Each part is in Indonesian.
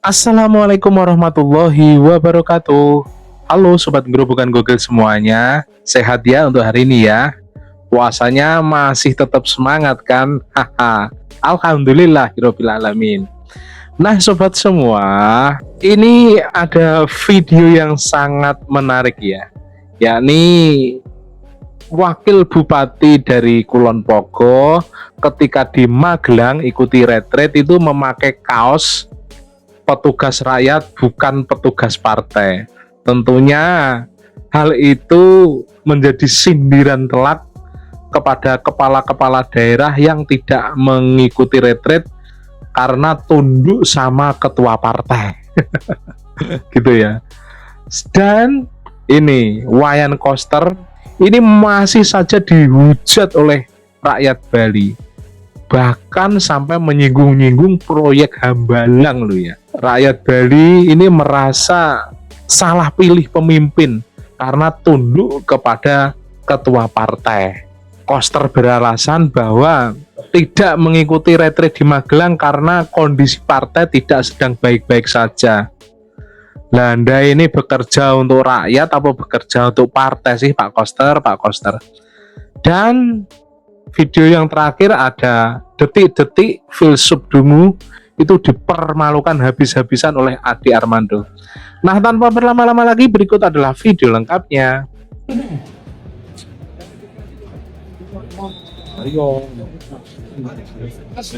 Assalamualaikum warahmatullahi wabarakatuh. Halo Sobat Gerobokan Gokil semuanya. Sehat ya untuk hari ini ya. Puasanya masih tetap semangat kan? Haha. Alhamdulillahirabbil alamin. Nah Sobat semua, ini ada video yang sangat menarik ya. Yakni Wakil Bupati dari Kulon Progo ketika di Magelang ikuti retret itu memakai kaos petugas rakyat bukan petugas partai. Tentunya hal itu menjadi sindiran telak kepada kepala-kepala daerah yang tidak mengikuti retret karena tunduk sama ketua partai. Gitu ya. Dan ini Wayan Koster ini masih saja dihujat oleh rakyat Bali, bahkan sampai menyinggung-nyinggung proyek Hambalang loh ya. Rakyat Bali ini merasa salah pilih pemimpin karena tunduk kepada ketua partai. Koster beralasan bahwa tidak mengikuti retret di Magelang karena kondisi partai tidak sedang baik-baik saja. Lah Anda ini bekerja untuk rakyat atau bekerja untuk partai sih Pak Koster? Dan video yang terakhir ada detik-detik filsuf dungu itu dipermalukan habis-habisan oleh Adi Armando. Nah tanpa berlama-lama lagi berikut adalah video lengkapnya.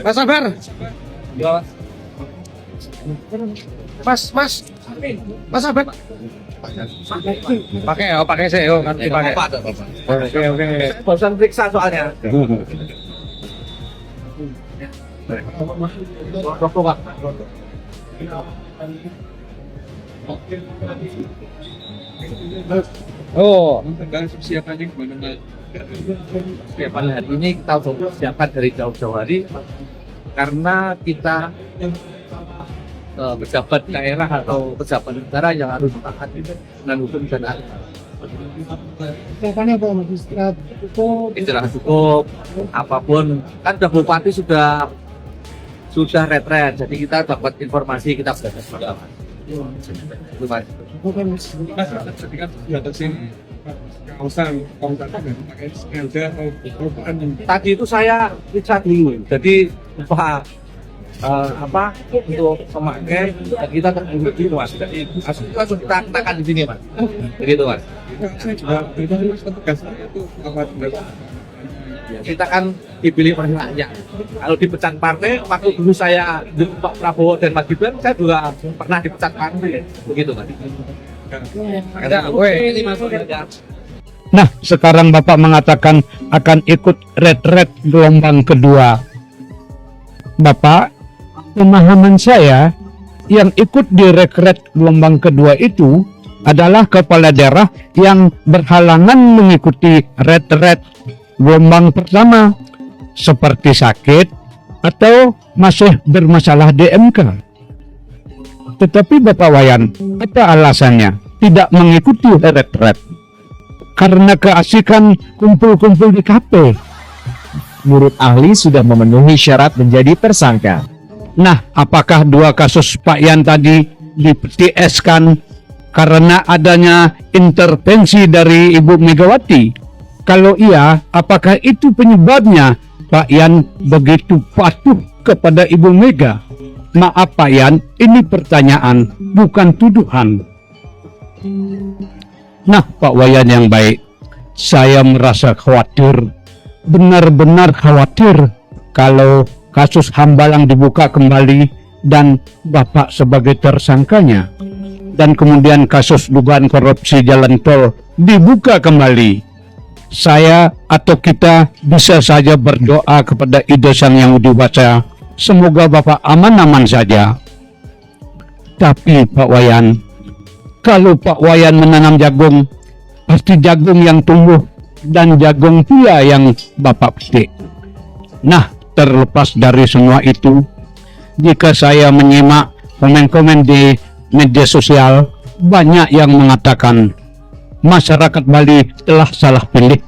Mas sabar. Mas sabar. Pakai saya, nanti pakai. Oke. Bosan periksa soalnya. Oh, persiapannya gimana? Persiapan hari ini kita sudah persiapan dari jauh-jauh hari karena kita pejabat daerah atau pejabat negara yang harus taat dengan hukum dan aturan. Persiapannya apa Mas? Istirahat cukup, apapun kan Bupati sudah retret, jadi kita dapat informasi kita sudah. Itu Mas. Mas, tadi kan sudah tersini kawasan pakai sepeda atau Tadi itu saya periksa dulu, jadi untuk pemakai kita terunggu di Mas. Jadi asli itu langsung kita kenakan di sini Mas. Begitu Mas. saya juga itu Mas petugas itu apa Kita kan dipilih oleh rakyat. Kalau dipecat partai, waktu dulu saya Pak Prabowo dan Mas Gibran, saya juga pernah dipecat partai. Begitu Mas. Nah, sekarang Bapak mengatakan akan ikut retret gelombang kedua. Bapak, pemahaman saya yang ikut di retret gelombang kedua itu adalah kepala daerah yang berhalangan mengikuti retret gelombang pertama, seperti sakit atau masih bermasalah DMK. Tetapi Bapak Wayan, apa alasannya tidak mengikuti retret? Karena keasikan kumpul-kumpul di kafe. Menurut ahli sudah memenuhi syarat menjadi tersangka. Nah, apakah dua kasus Pak Yan tadi di-PS-kan karena adanya intervensi dari Ibu Megawati? Kalau iya, apakah itu penyebabnya Pak Yan begitu patuh kepada Ibu Mega? Maaf Pak Yan, ini pertanyaan, bukan tuduhan. Nah, Pak Wayan yang baik, saya merasa khawatir, benar-benar khawatir kalau kasus Hambalang dibuka kembali dan Bapak sebagai tersangkanya. Dan kemudian kasus dugaan korupsi jalan tol dibuka kembali. Saya atau kita bisa saja berdoa kepada Ida Sang Yang Widi Wasa, semoga Bapak aman-aman saja. Tapi Pak Wayan, kalau Pak Wayan menanam jagung, pasti jagung yang tumbuh dan jagung pula yang Bapak petik. Nah, terlepas dari semua itu, jika saya menyimak komen-komen di media sosial, banyak yang mengatakan masyarakat Bali telah salah pilih.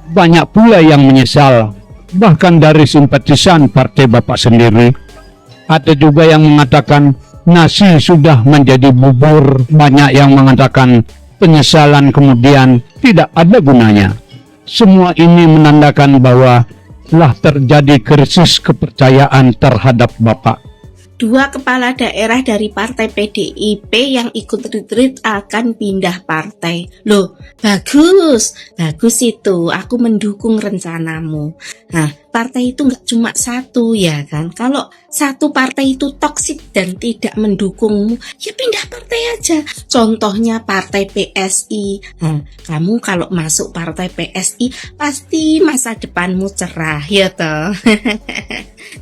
Banyak pula yang menyesal, bahkan dari simpatisan partai Bapak sendiri. Ada juga yang mengatakan nasi sudah menjadi bubur. Banyak yang mengatakan penyesalan kemudian tidak ada gunanya. Semua ini menandakan bahwa telah terjadi krisis kepercayaan terhadap Bapak. 2 kepala daerah dari partai PDIP yang ikut retreat akan pindah partai. Loh, bagus itu. Aku mendukung rencanamu. Nah, partai itu nggak cuma satu ya kan. Kalau satu partai itu toksik dan tidak mendukungmu, ya pindah partai aja. Contohnya partai PSI. Nah, kamu kalau masuk partai PSI pasti masa depanmu cerah ya toh.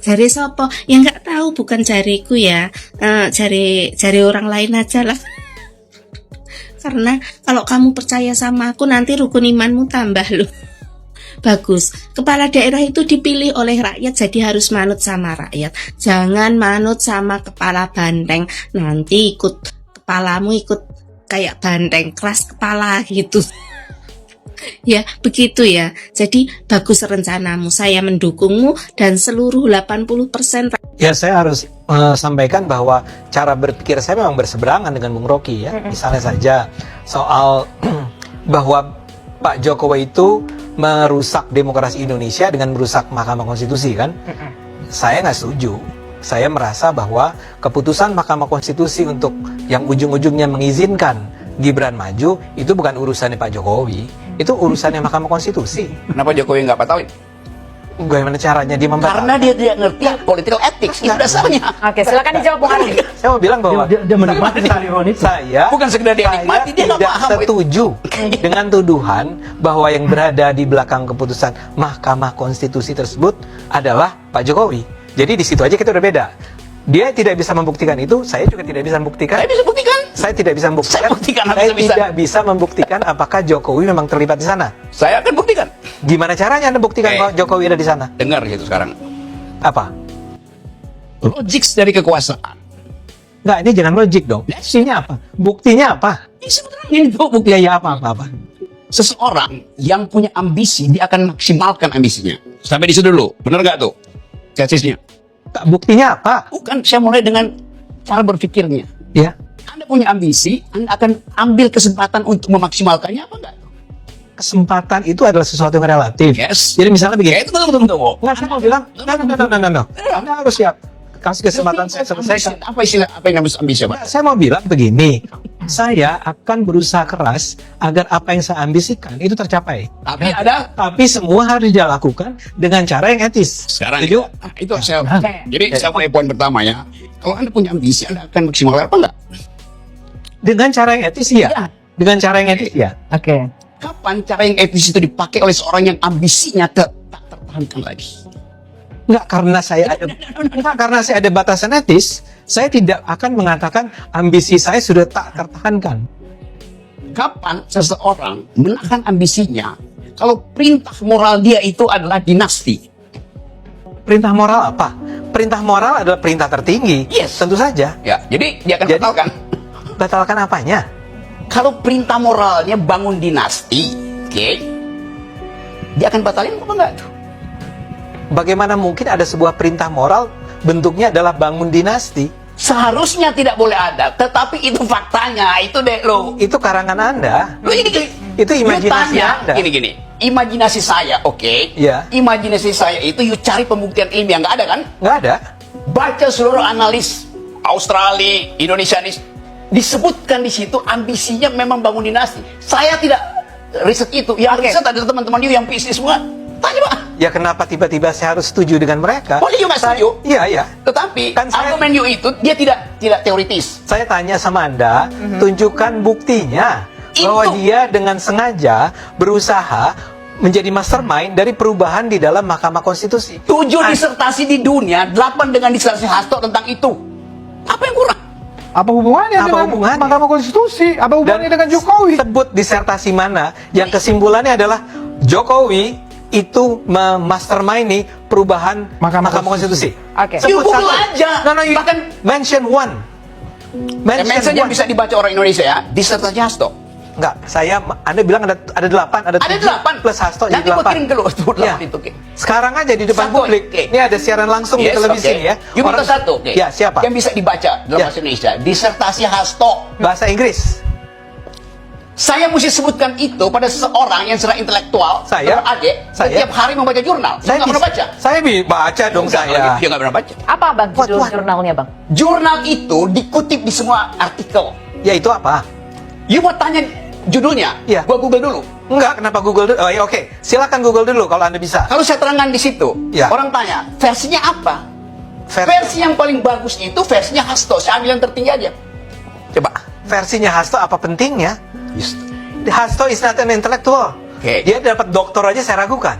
Jari sopo? Ya nggak tahu, bukan jariku ya. Jari orang lain aja lah. Karena kalau kamu percaya sama aku, nanti rukun imanmu tambah loh. Bagus, kepala daerah itu dipilih oleh rakyat, jadi harus manut sama rakyat. Jangan manut sama kepala banteng. Nanti kepalamu ikut kayak banteng, keras kepala gitu. Ya, begitu ya. Jadi bagus rencanamu. Saya mendukungmu dan seluruh 80%. Ya, saya harus sampaikan bahwa cara berpikir saya memang berseberangan dengan Bung Rocky ya. Misalnya saja soal bahwa Pak Jokowi itu merusak demokrasi Indonesia dengan merusak Mahkamah Konstitusi kan. Saya nggak setuju. Saya merasa bahwa keputusan Mahkamah Konstitusi untuk yang ujung-ujungnya mengizinkan Gibran maju itu bukan urusannya Pak Jokowi, itu urusannya Mahkamah Konstitusi. Kenapa Jokowi nggak batalin? Bagaimana caranya dia membatalkan? Karena dia tidak ngerti political ethics, itu dasarnya. Oke, silakan dijawab Bung Ali. Saya mau bilang bahwa Dia menikmati saya Bukan sekedar dia nikmati, dia nggak tidak paham. setuju dengan tuduhan bahwa yang berada di belakang keputusan Mahkamah Konstitusi tersebut adalah Pak Jokowi. Jadi di situ aja kita udah beda. Dia tidak bisa membuktikan itu, saya juga tidak bisa membuktikan. Saya bisa buktikan. Saya tidak bisa membuktikan. Saya buktikan, Saya bisa. tidak bisa membuktikan apakah Jokowi memang terlibat di sana. Saya akan buktikan. Gimana caranya Anda buktikan bahwa Jokowi ada di sana? Dengar gitu sekarang. Apa? Logik dari kekuasaan. Enggak, ini jangan logik dong. Buktinya apa? Buktinya apa? Ini sebenarnya itu bukti. Ya apa? Seseorang yang punya ambisi, dia akan maksimalkan ambisinya. Sampai di situ dulu. Benar nggak tuh? Tesisnya. Buktinya apa? Bukan, saya mulai dengan cara berpikirnya. Ya. Anda punya ambisi, Anda akan ambil kesempatan untuk memaksimalkannya apa enggak? Kesempatan itu adalah sesuatu yang relatif. Yes. Jadi misalnya begini. Ya, itu betul. Nggak, saya mau bilang, no. Anda harus siap. Kasih kesempatan saya selesaikan. Apa istilah, apa yang namanya ambisi, Pak? Saya mau bilang begini. Saya akan berusaha keras agar apa yang saya ambisikan itu tercapai. Tapi semua harus dia lakukan dengan cara yang etis. Sekarang Setuju? itu saya. Jadi saya mulai poin pertama ya. Kalau Anda punya ambisi, Anda akan maksimalkan apa enggak? Dengan cara yang etis ya. Dengan cara yang etis ya. Oke. Kapan cara yang etis itu dipakai oleh seorang yang ambisinya tak tertahankan lagi? Enggak, karena saya ada batasan etis, saya tidak akan mengatakan ambisi saya sudah tak tertahankan. Kapan seseorang menahan ambisinya kalau perintah moral dia itu adalah dinasti? Perintah moral apa? Perintah moral adalah perintah tertinggi. Yes. Tentu saja. Ya, jadi dia akan Jadi- batalkan. Batalkan apanya? Kalau perintah moralnya bangun dinasti, oke, dia akan batalin apa enggak tuh? Bagaimana mungkin ada sebuah perintah moral bentuknya adalah bangun dinasti? Seharusnya tidak boleh ada, tetapi itu faktanya, itu deh lo. Itu karangan Anda. Lo ini Itu imajinasi Anda. Gini, imajinasi saya, oke? Iya. Imajinasi saya itu, you cari pembuktian ilmiah, nggak ada kan? Nggak ada. Baca seluruh analis Australia, Indonesianis, disebutkan di situ ambisinya memang bangun dinasti. Saya tidak riset itu, yang riset ada teman-teman you yang PhD semua. Tanya Pak. Ya kenapa tiba-tiba saya harus setuju dengan mereka? Oh, you nggak setuju? Iya. Tetapi Kan saya- argumen you itu dia tidak teoritis. Saya tanya sama Anda, tunjukkan buktinya bahwa Itu. dia dengan sengaja berusaha menjadi mastermind dari perubahan di dalam Mahkamah Konstitusi. 7 disertasi di dunia, 8 dengan disertasi Hasto tentang itu. Apa yang kurang? Apa hubungannya Apa dengan hubungannya? Mahkamah Konstitusi? Apa hubungannya dengan Jokowi? Sebut disertasi mana yang kesimpulannya adalah Jokowi itu memastermindi perubahan Mahkamah Konstitusi. Oke. Sebut You Google satu. aja. No, you Bahkan- mention one. Mention yang one. bisa dibaca orang Indonesia ya, disertasi Hasto. Enggak, Anda bilang ada 8, ada 7 Ada 8 plus Hasto jadi Nanti gua 8. kirim ke lu tuh 8 Ya. itu. Oke. Sekarang aja di depan Satu, publik. oke. Ini ada siaran langsung di Yes, televisi oke. nih ya. You minta satu, oke. Ya, siapa? Yang bisa dibaca dalam Ya. bahasa Indonesia. Disertasi Hasto. Bahasa Inggris. Saya mesti sebutkan itu pada seseorang yang secara intelektual, Saya? adik, Saya? setiap hari membaca jurnal. Saya nggak pernah baca. Saya baca dong saya. Dia nggak pernah baca. Apa bang judul What? jurnalnya bang? Jurnal itu dikutip di semua artikel. Ya itu apa? You mau tanya judulnya? Iya. Gua Google dulu. Enggak, kenapa Google dulu? Oh ya oke, silakan Google dulu kalau Anda bisa. Kalau saya terangkan di situ, Iya. orang tanya, versinya apa? Versi, Versi yang paling bagus itu versinya Hasto. Saya ambil yang tertinggi aja. Coba. versinya Hasto apa pentingnya? Hasto is not an intellectual. Oke. Dia dapat doktor aja saya ragukan.